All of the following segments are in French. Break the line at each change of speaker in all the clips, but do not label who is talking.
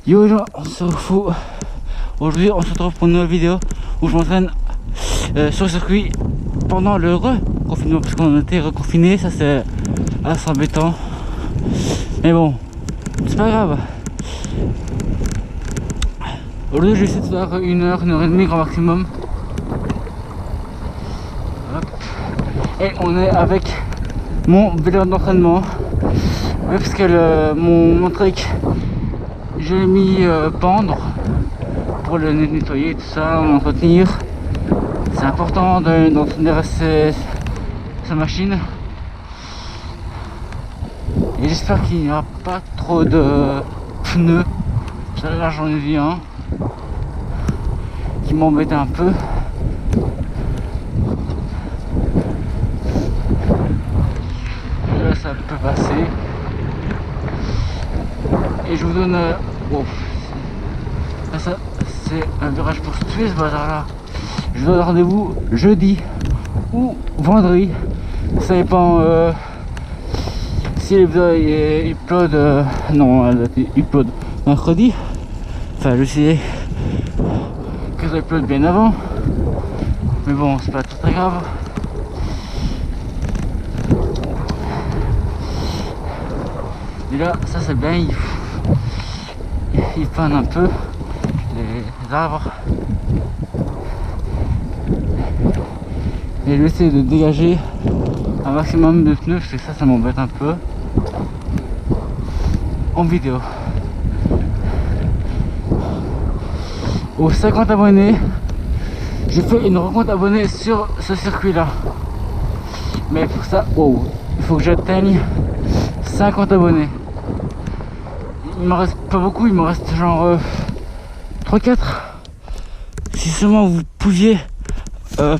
Yo les gens, on se retrouve. Aujourd'hui on se retrouve pour une nouvelle vidéo où je m'entraîne sur le circuit pendant le reconfinement, parce qu'on a été reconfiné, ça c'est assez embêtant. Mais bon, c'est pas grave. Aujourd'hui je vais essayer de faire une heure et demie grand maximum. Hop. Et on est avec mon vélo d'entraînement. Parce que mon trick, je l'ai mis pendre pour le nettoyer, tout ça, l'entretenir. C'est important d'entretenir sa machine. Et j'espère qu'il n'y aura pas trop de pneus. Là j'en ai vu un qui m'embêtait un peu. Là ça peut passer. Et je vous donne... wow. Là, ça c'est un virage pour tuer ce bazar là. Je vous donne rendez-vous jeudi ou vendredi. Ça dépend si les vidéos upload non, elle upload mercredi. Enfin je sais que ça upload bien avant. Mais bon, c'est pas très grave. Et là, ça c'est bien, il panne un peu les arbres. Et je vais essayer de dégager un maximum de pneus, parce que ça m'embête un peu en vidéo. Aux 50 abonnés, j'ai fait une rencontre abonnés sur ce circuit là. Mais pour ça, wow, il faut que j'atteigne 50 abonnés. Il m'en reste pas beaucoup, il m'en reste genre 3-4. Si seulement vous pouviez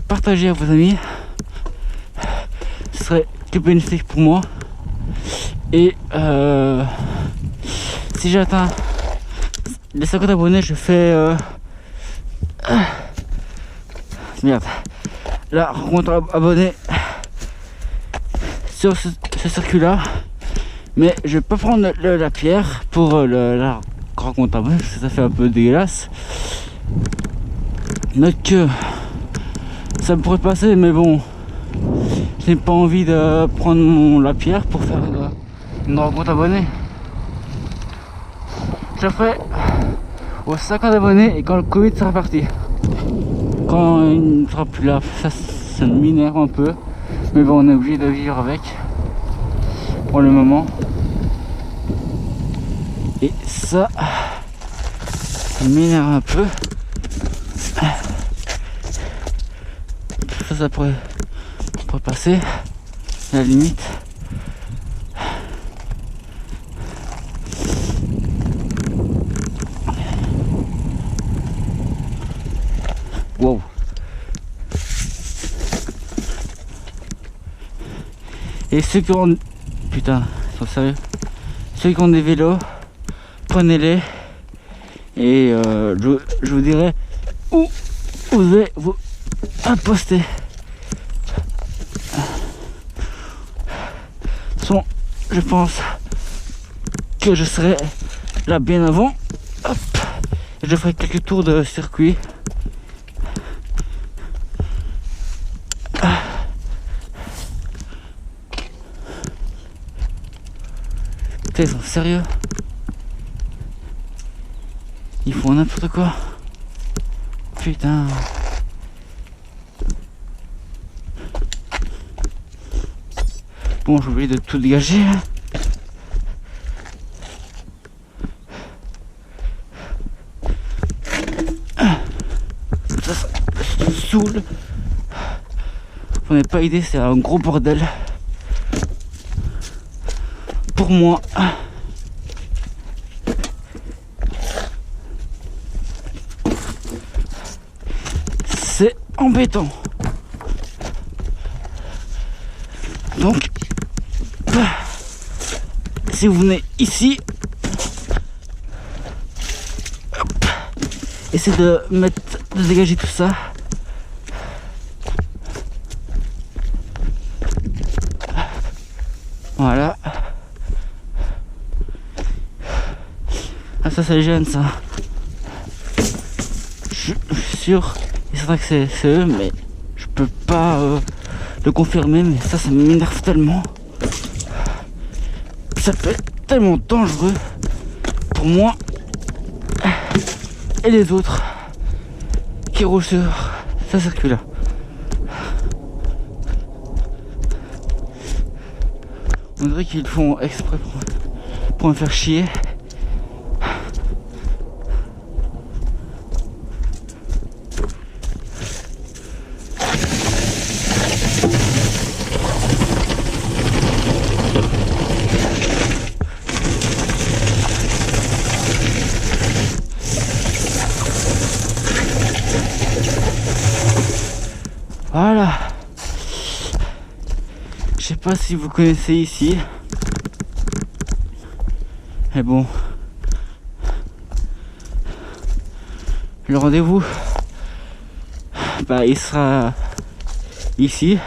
partager à vos amis, ce serait que bénéfique pour moi. Et si j'atteins les 50 abonnés, je fais merde, la rencontre abonnée sur ce circuit là. Mais je vais pas prendre la pierre pour la rencontre abonnée, parce que ça fait un peu dégueulasse. Donc ça me pourrait passer, mais bon, je n'ai pas envie de prendre la pierre pour faire une rencontre abonnée. Je la ferai aux 50 abonnés et quand le Covid sera parti. Quand il ne sera plus là, ça m'énerve un peu. Mais bon, on est obligé de vivre avec pour le moment. Et ça m'énerve un peu. Ça pourrait passer à la limite. Wow. Et ceux qui ont... Putain, ils sont sérieux. Ceux qui ont des vélos, prenez-les. Et je vous dirai où vous allez vous imposter. Je pense que je serai là bien avant. Hop. Et je ferai quelques tours de circuit. Putain, ils sont sérieux. Ils font n'importe quoi. Putain. Bon, j'ai oublié de tout dégager. Ça me saoule. Vous n'avez pas idée, c'est un gros bordel. Pour moi. C'est embêtant. Donc, si vous venez ici, hop, essayez de dégager tout ça. Voilà. Ah ça gêne ça. Je suis sûr, et c'est vrai que c'est eux, mais je peux pas le confirmer, mais ça m'énerve tellement. Ça peut être tellement dangereux pour moi et les autres qui roulent sur ce circuit-là. On dirait qu'ils font exprès pour me faire chier. Voilà. Je sais pas si vous connaissez ici. Mais bon. Le rendez-vous, bah, il sera ici.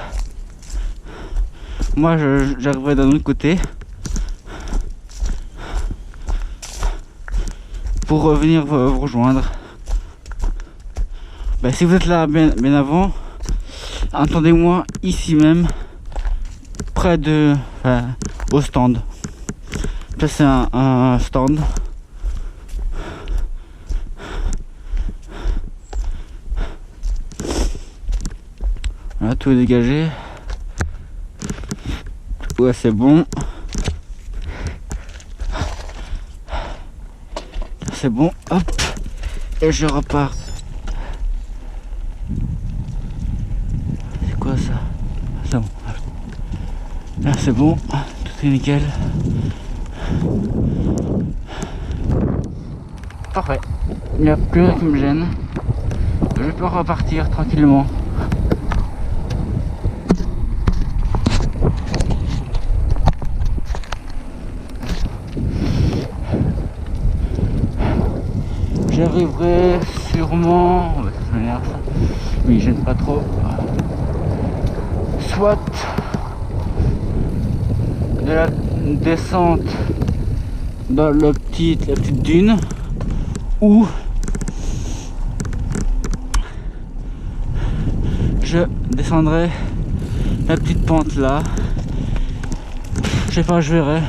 Moi, j'arriverai d'un autre côté pour venir vous rejoindre. Bah, si vous êtes là bien avant, attendez-moi ici même, près de, au stand. Ça c'est un stand. Voilà, tout est dégagé. Ouais, c'est bon. C'est bon, hop. Et je repars. C'est quoi ça? C'est bon. Là, c'est bon. Tout est nickel. Parfait. Il n'y a plus rien qui me gêne. Je peux repartir tranquillement. J'arriverai sûrement, ça m'énerve ça, mais il gêne pas trop, soit de la descente dans la petite dune, ou je descendrai la petite pente là. Je sais pas, je verrai.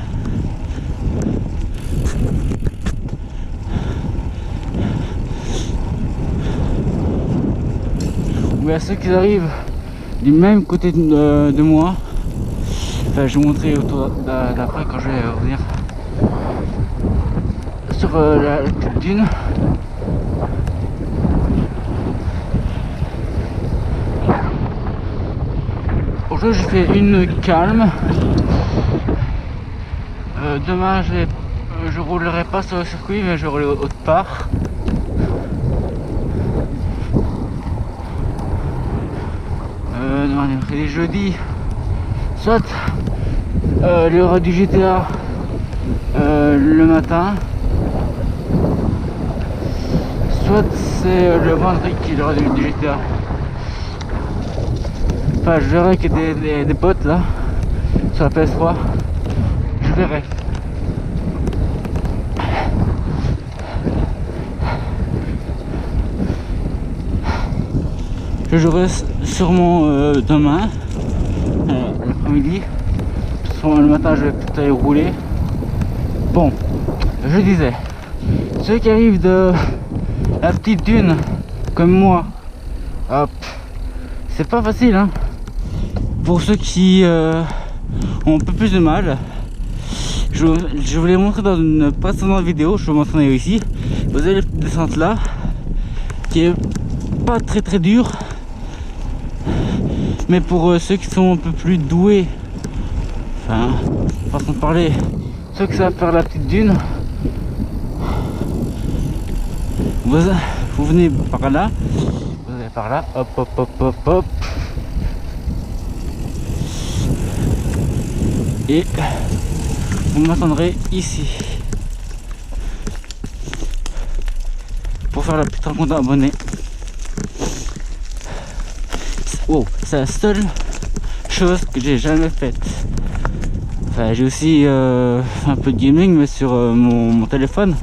Mais à ceux qui arrivent du même côté de moi, enfin, je vais vous montrer autour d'après quand je vais revenir sur la petite dune. Aujourd'hui j'ai fait une calme. Demain je roulerai pas sur le circuit, mais je roulerai autre part. Les jeudis, soit il y aura du GTA le matin, soit c'est le vendredi qu'il y aura du GTA. Enfin, je verrai qu'il y a des potes là sur la PS3, je verrai. Je jouerai sûrement demain, l'après-midi. Le matin, je vais peut-être aller rouler. Bon, je disais, ceux qui arrivent de la petite dune, comme moi, hop, c'est pas facile, hein. Pour ceux qui ont un peu plus de mal, je vous l'ai montré dans une précédente vidéo, je vais vous montrer ici. Vous avez la petite descente là, qui est pas très dure. Mais pour ceux qui sont un peu plus doués, enfin, façon de parler, ceux qui savent faire la petite dune, vous venez par là, vous allez par là, hop hop hop hop hop, et vous m'attendrez ici pour faire la petite rencontre d'abonnés. Oh, c'est la seule chose que j'ai jamais faite. Enfin, j'ai aussi fait un peu de gaming, mais sur mon téléphone.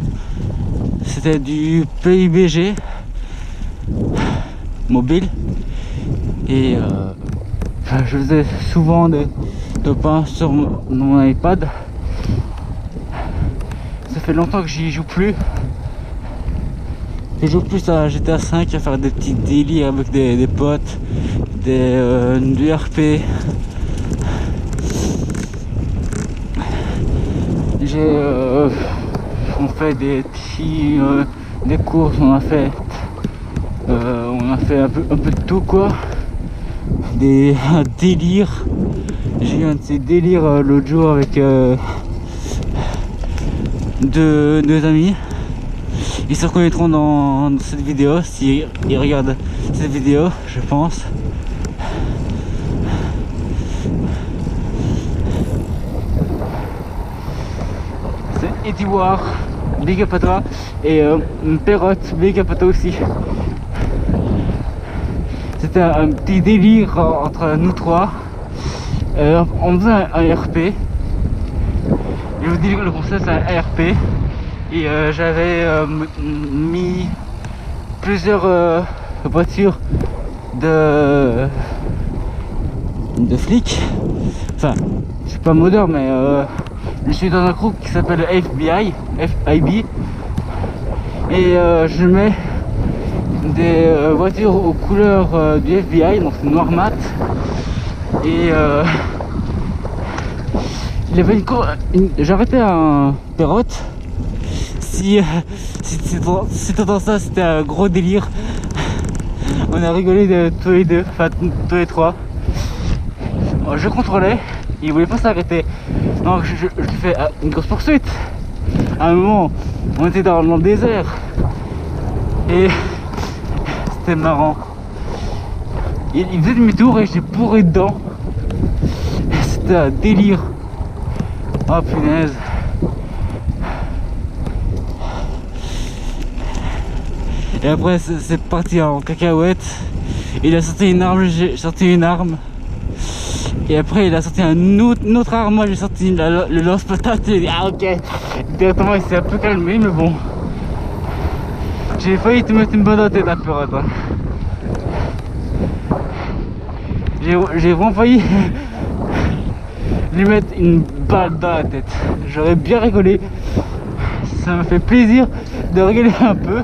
C'était du PUBG mobile. Et enfin, je faisais souvent des top 1 sur mon iPad. Ça fait longtemps que j'y joue plus. Je joue plus à GTA 5 à faire des petits délires avec des potes, du RP. On fait des petits des courses, on a fait un peu de tout quoi. Un délire. J'ai eu un de ces délires l'autre jour avec deux amis. Ils se reconnaîtront dans cette vidéo s'ils regardent cette vidéo, je pense. C'est Eddie War, big up à toi, et Perrotte, big up à toi aussi. C'était un petit délire entre nous trois. On faisait un RP. Je vous dis le concept, c'est un RP. Et j'avais mis plusieurs voitures de flics. Enfin, je suis pas modeur, mais je suis dans un groupe qui s'appelle FIB. Et je mets des voitures aux couleurs du FBI, donc c'est noir mat. Et il y avait j'arrêtais un Perrotte. Si t'entends ça, c'était un gros délire. On a rigolé de tous les deux, enfin tous les trois. Je contrôlais, il voulait pas s'arrêter. Donc je fais une grosse poursuite. À un moment, on était dans le désert. Et c'était marrant. Il faisait demi-tour et j'étais bourré dedans. C'était un délire. Oh punaise. Et après c'est parti en cacahuète. Il a sorti une arme, j'ai sorti une arme. Et après il a sorti une autre arme, moi j'ai sorti le lance-patate. Il a dit ah ok. Directement il s'est un peu calmé, mais bon. J'ai failli te mettre une bonne dans la tête à Perrotte. Hein. J'ai vraiment failli lui mettre une balle dans la tête. J'aurais bien rigolé. Ça m'a fait plaisir de rigoler un peu.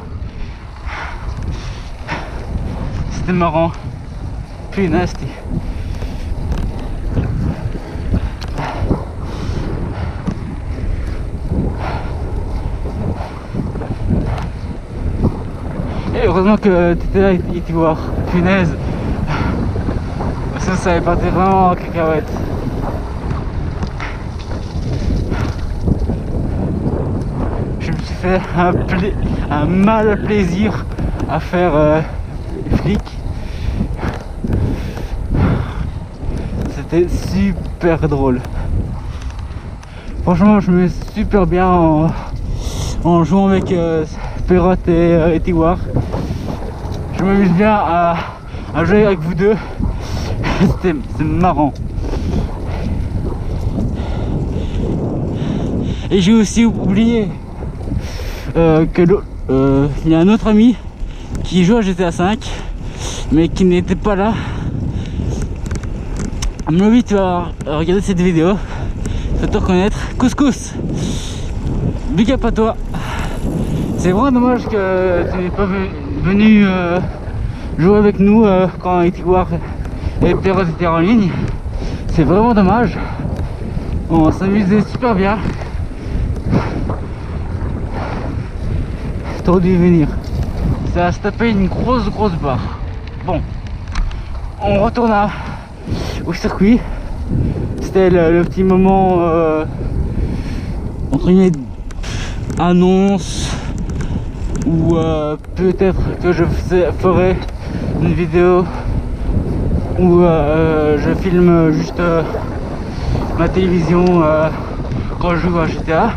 C'était marrant. Plus nasty. Et heureusement que tu étais là, Eddie War. Punaise. Ça avait parti vraiment en cacahuète. Je me suis fait un mal plaisir à faire flic. C'était super drôle. Franchement, je me mets super bien en jouant avec Perrotte et Eddie War. Je m'amuse bien à jouer avec vous deux. C'est marrant. Et j'ai aussi oublié il y a un autre ami qui joue à GTA 5 mais qui n'était pas là. À mon avis tu vas regarder cette vidéo, tu vas te reconnaître. Couscous, big up à toi. C'est vraiment dommage que tu n'es pas venu jouer avec nous quand Eddie War et Perrotte étaient en ligne. C'est vraiment dommage. On s'amusait super bien. T'aurais dû venir. Ça a se taper une grosse barre. Bon, on retourne au circuit. C'était le petit moment entre guillemets annonce ou peut-être que je ferai une vidéo où je filme juste ma télévision quand je joue à GTA.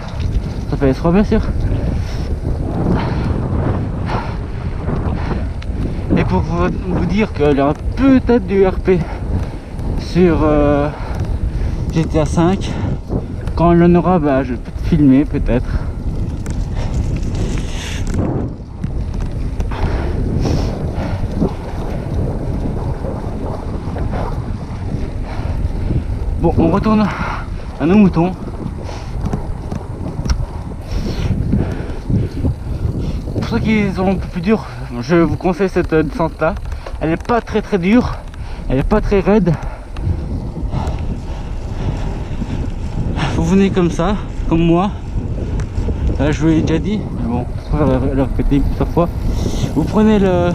Ça fait S3 bien sûr. Et pour vous dire qu'il y aura peut-être du RP sur GTA 5, Quand il en aura, bah, je peux te filmer peut-être. Bon, on retourne à nos moutons. Pour ceux qui sont un peu plus durs, je vous conseille cette descente là. Elle n'est pas très dure, elle n'est pas très raide. Vous venez comme ça, comme moi. Là, je vous l'ai déjà dit, mais bon, je préfère le répéter plusieurs fois. Vous prenez le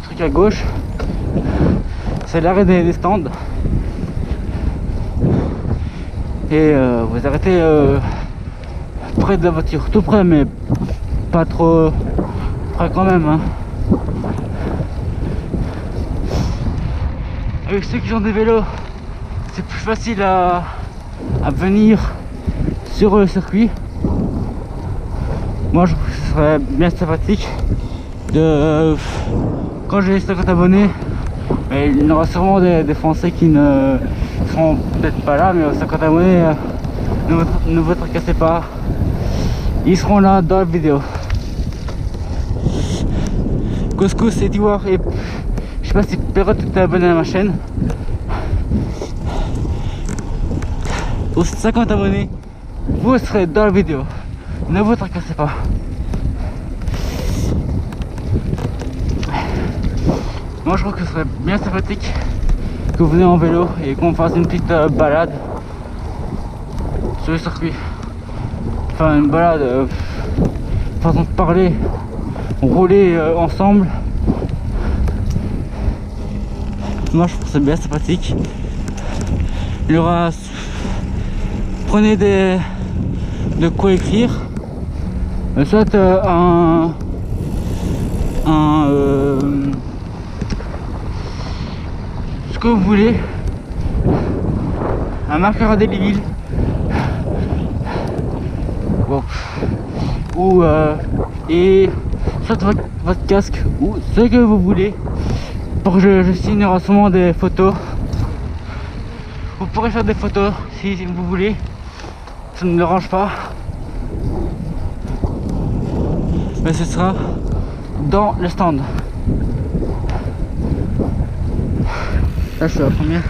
truc à gauche, c'est l'arrêt des stands. Et vous arrêtez près de la voiture, tout près, mais pas trop près quand même. Hein. Avec ceux qui ont des vélos, c'est plus facile à venir sur le circuit. Moi je trouve que ce serait bien sympathique de quand j'ai les 50 abonnés, mais il y en aura sûrement des Français qui ne seront peut-être pas là, mais aux 50 abonnés, ne vous tracassez pas, ils seront là dans la vidéo. Couscous et Tiwar, et je sais pas si Perrot est abonné à ma chaîne. Aux 50 abonnés, vous serez dans la vidéo. Ne vous tracassez pas. Moi je trouve que ce serait bien sympathique que vous venez en vélo et qu'on fasse une petite balade sur le circuit. Enfin une balade, façon de parler, rouler ensemble. Moi je trouve que c'est bien sympathique. Il y aura... Prenez de quoi écrire, soit ce que vous voulez, un marqueur indélébile, bon. Ou et soit votre casque ou ce que vous voulez, pour que je signe. Il y aura sûrement des photos. Vous pourrez faire des photos si vous voulez, ça ne me dérange pas, mais ce sera dans le stand. Là je suis la première.